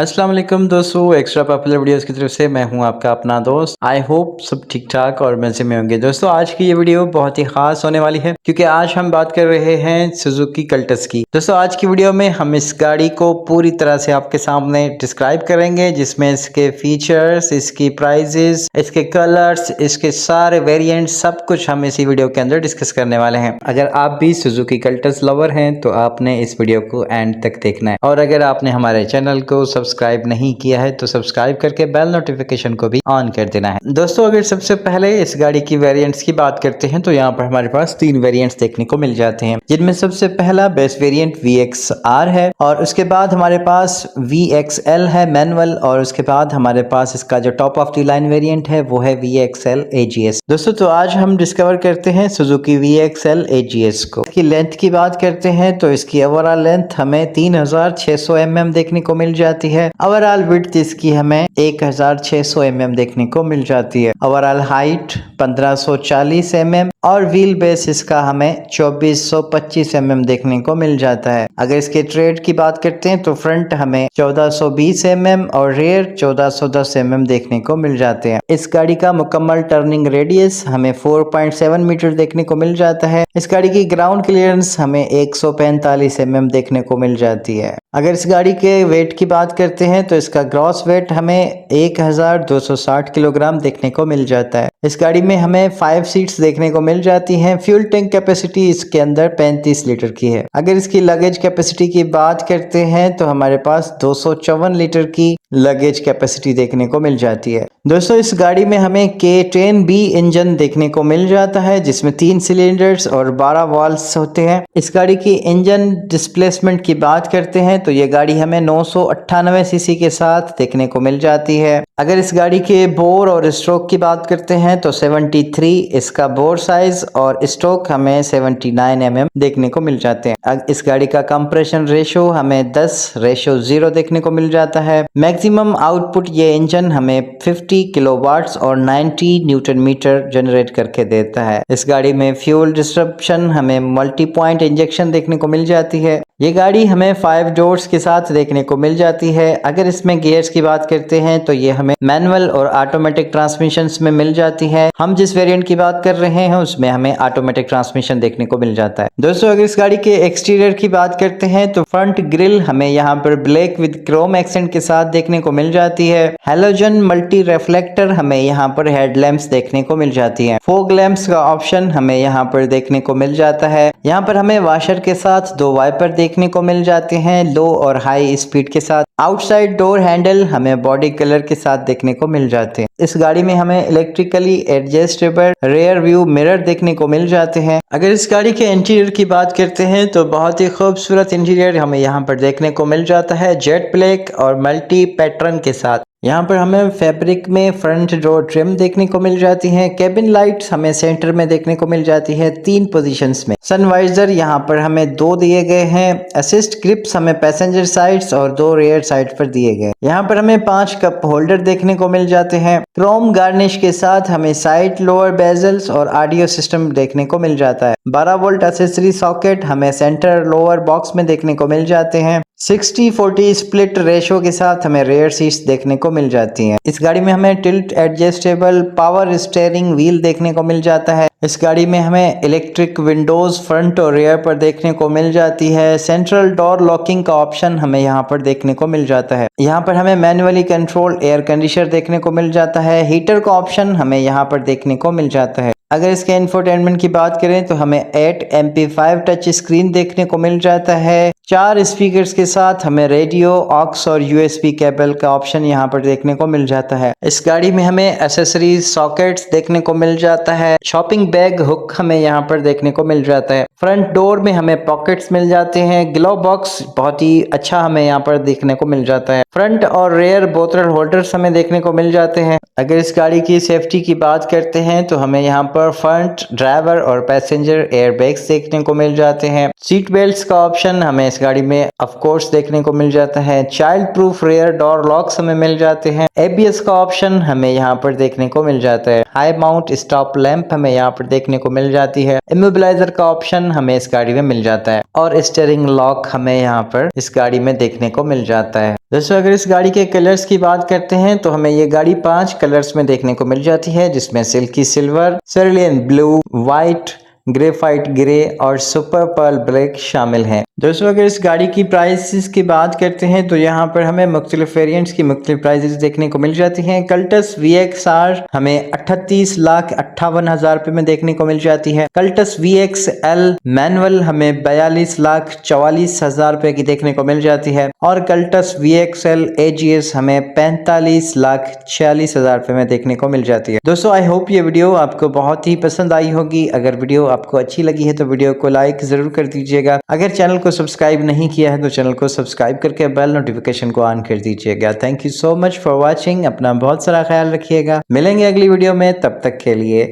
अस्सलाम वालेकुम दोस्तों, एक्स्ट्रा पॉपुलर वीडियोस की तरफ से मैं हूं आपका अपना दोस्त। आई होप सब ठीक ठाक और मजे में होंगे। दोस्तों आज की ये वीडियो बहुत ही खास होने वाली है क्योंकि आज हम बात कर रहे हैं सुजुकी कल्टस की। दोस्तों आज की वीडियो में हम इस गाड़ी को पूरी तरह से आपके सामने डिस्क्राइब करेंगे, जिसमें इसके फीचर्स, इसकी प्राइजेस, इसके कलर्स, इसके सारे वेरिएंट्स, सब कुछ हम इसी वीडियो के अंदर डिस्कस करने वाले हैं। अगर आप भी सुजुकी कल्टस लवर हैं तो आपने इस वीडियो को एंड तक देखना है, और अगर आपने हमारे चैनल को सब्सक्राइब नहीं किया है तो सब्सक्राइब करके बेल नोटिफिकेशन को भी ऑन कर देना है। दोस्तों अगर सबसे पहले इस गाड़ी की वेरिएंट्स की बात करते हैं तो यहाँ पर हमारे पास 3 वेरिएंट्स देखने को मिल जाते हैं, जिनमें सबसे पहला बेस वेरिएंट VXR है, और उसके बाद हमारे पास VXL है मैनुअल, और उसके बाद हमारे पास इसका जो top of the line variant है वो है VXL AGS। दोस्तों तो आज हम डिस्कवर करते हैं सुजुकी VXL AGS को। इसकी लेंथ की बात करते हैं तो इसकी ओवरऑल लेंथ हमें 3600 mm देखने को मिल जाती है। ओवरऑल विड्थ इसकी हमें 1600 mm देखने को मिल जाती है। ओवरऑल हाइट 1540 mm और व्हील बेस इसका हमें 2425 mm देखने को मिल जाता है। अगर इसके ट्रेड की बात करते हैं तो फ्रंट हमें 1420 mm और रेयर 1410 mm देखने को मिल जाते हैं। इस गाड़ी का मुकम्मल टर्निंग रेडियस हमें 4.7 मीटर देखने को मिल जाता है। इस गाड़ी की ग्राउंड क्लियरेंस हमें 145 mm देखने को मिल जाती है। अगर इस गाड़ी के वेट की बात करते हैं तो इसका ग्रॉस वेट हमें 1260 किलोग्राम देखने को मिल जाता है। इस गाड़ी में हमें 5 सीट्स देखने को मिल जाती हैं। फ्यूल टैंक कैपेसिटी इसके अंदर 35 लीटर की है। अगर इसकी लगेज कैपेसिटी की बात करते हैं तो हमारे पास 254 लीटर की लगेज कैपेसिटी देखने को मिल जाती है। दोस्तों इस गाड़ी में हमें K10B इंजन देखने को मिल जाता है, जिसमें 3 सिलेंडर्स और 12 वाल्व्स होते हैं। इस गाड़ी की इंजन डिस्प्लेसमेंट की बात करते हैं तो ये गाड़ी हमें 998 सीसी के साथ देखने को मिल जाती है। अगर इस गाड़ी के बोर और स्ट्रोक की बात करते हैं तो 73 इसका बोर साइज और स्ट्रोक हमें 79 mm देखने को मिल जाते हैं। इस गाड़ी का कंप्रेशन रेशो हमें 10:0 देखने को मिल जाता है। मैक्सिमम आउटपुट ये इंजन हमें 50 किलोवाट्स और 90 न्यूटन मीटर जनरेट करके देता है। इस गाड़ी में फ्यूल डिस्ट्रीब्यूशन हमें मल्टी पॉइंट इंजेक्शन देखने को मिल जाती है। ये गाड़ी हमें 5 डोर्स के साथ देखने को मिल जाती है। अगर इसमें गियर्स की बात करते हैं तो ये हमें मैनुअल और ऑटोमेटिक ट्रांसमिशंस में मिल जाती है। हम जिस वेरिएंट की बात कर रहे हैं उसमें हमें ऑटोमेटिक ट्रांसमिशन देखने को मिल जाता है। दोस्तों अगर इस गाड़ी के एक्सटीरियर की बात करते हैं तो फ्रंट ग्रिल हमें यहाँ पर ब्लैक विद क्रोम एक्सेंट के साथ देखने को मिल जाती है। हैलोजन मल्टी रिफ्लेक्टर हमें यहाँ पर हेडलैम्प्स देखने को मिल जाती है। फॉग लैंप्स का ऑप्शन हमें यहाँ पर देखने को मिल जाता है। यहाँ पर हमें वॉशर के साथ 2 वाइपर देखने को मिल जाते हैं, लो और हाई स्पीड के साथ। आउटसाइड डोर हैंडल हमें बॉडी कलर के साथ देखने को मिल जाते हैं। इस गाड़ी में हमें electrically adjustable rear view mirror देखने को मिल जाते हैं। अगर इस गाड़ी के इंटीरियर की बात करते हैं तो बहुत ही खूबसूरत इंटीरियर हमें यहाँ पर देखने को मिल जाता है, जेट ब्लैक और मल्टी पैटर्न के साथ। यहाँ पर हमें फैब्रिक में फ्रंट डोर ट्रिम देखने को मिल जाती है। केबिन लाइट्स हमें सेंटर में देखने को मिल जाती है 3 पोजीशंस में। सनवाइजर यहाँ पर हमें 2 दिए गए हैं। असिस्ट ग्रिप्स हमें पैसेंजर साइड्स और 2 रेयर साइड पर दिए गए। यहाँ पर हमें 5 कप होल्डर देखने को मिल जाते हैं। क्रोम गार्निश के साथ हमें साइड लोअर बेजल्स और ऑडियो सिस्टम देखने को मिल जाता है। 12 वोल्ट एक्सेसरी सॉकेट हमें सेंटर लोअर बॉक्स में देखने को मिल जाते हैं। 60-40 स्प्लिट रेशो के साथ हमें रेयर सीट्स देखने को मिल जाती हैं। इस गाड़ी में हमें tilt adjustable power steering wheel देखने को मिल जाता है। इस गाड़ी में हमें इलेक्ट्रिक विंडोज फ्रंट और रेयर पर देखने को मिल जाती है। सेंट्रल डोर लॉकिंग का ऑप्शन हमें यहाँ पर देखने को मिल जाता है। यहाँ पर हमें मैनुअली कंट्रोल एयर कंडीशनर देखने को मिल जाता है। हीटर का ऑप्शन हमें यहाँ पर देखने को मिल जाता है। अगर इसके इंफोटेनमेंट की बात करें तो हमें 8 MP5 टच स्क्रीन देखने को मिल जाता है। 4 स्पीकर्स के साथ हमें रेडियो, ऑक्स और USB केबल का ऑप्शन यहाँ पर देखने को मिल जाता है। इस गाड़ी में हमें एसेसरीज सॉकेट्स देखने को मिल जाता है। शॉपिंग बैग हुक हमें यहाँ पर देखने को मिल जाता है। फ्रंट डोर में हमें पॉकेट्स मिल जाते हैं। ग्लव बॉक्स बहुत ही अच्छा हमें यहाँ पर देखने को मिल जाता है। फ्रंट और रेयर बोतल होल्डर्स हमें देखने को मिल जाते हैं। अगर इस गाड़ी की सेफ्टी की बात करते हैं तो हमें यहाँ पर फ्रंट ड्राइवर और पैसेंजर एयर बैग्स देखने को मिल जाते हैं। सीट बेल्ट का ऑप्शन हमें इस गाड़ी में ऑफ कोर्स देखने को मिल जाता है। Child proof rear door locks हमें मिल जाते हैं। ABS का ऑप्शन हमें यहाँ पर देखने को मिल जाता है। हाई माउंट स्टॉप लैंप हमें यहाँ पर देखने को मिल जाती है। इमोबिलाइजर का ऑप्शन हमें इस गाड़ी में मिल जाता है और स्टीयरिंग लॉक हमें यहाँ पर इस गाड़ी में देखने को मिल जाता है। दोस्तों अगर इस गाड़ी के कलर्स की बात करते हैं तो हमें ये गाड़ी 5 कलर्स में देखने को मिल जाती है, जिसमें silky silver, cerulean blue, white, graphite grey और सुपर पर्ल ब्लैक शामिल हैं। दोस्तों अगर इस गाड़ी की प्राइसेस की बात करते हैं तो यहाँ पर हमें मुख्तलिफ वेरिएंट्स की मुख्तलिफ प्राइसेस देखने को मिल जाती हैं। कल्टस VXR हमें 38,58,000 रुपए में देखने को मिल जाती है। कल्टस VXL मैनुअल हमें 42,44,000 रुपए की देखने को मिल जाती है और कल्टस VXL AGS हमें 45,46,000 रुपए में देखने को मिल जाती है। दोस्तों आई होप ये वीडियो आपको बहुत ही पसंद आई होगी। अगर वीडियो आपको अच्छी लगी है तो वीडियो को लाइक जरूर कर दीजिएगा। अगर चैनल को सब्सक्राइब नहीं किया है तो चैनल को सब्सक्राइब करके बेल नोटिफिकेशन को ऑन कर दीजिएगा। Thank you so much for watching. अपना बहुत सारा ख्याल रखिएगा। मिलेंगे अगली वीडियो में, तब तक के लिए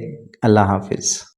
अल्लाह हाफिज।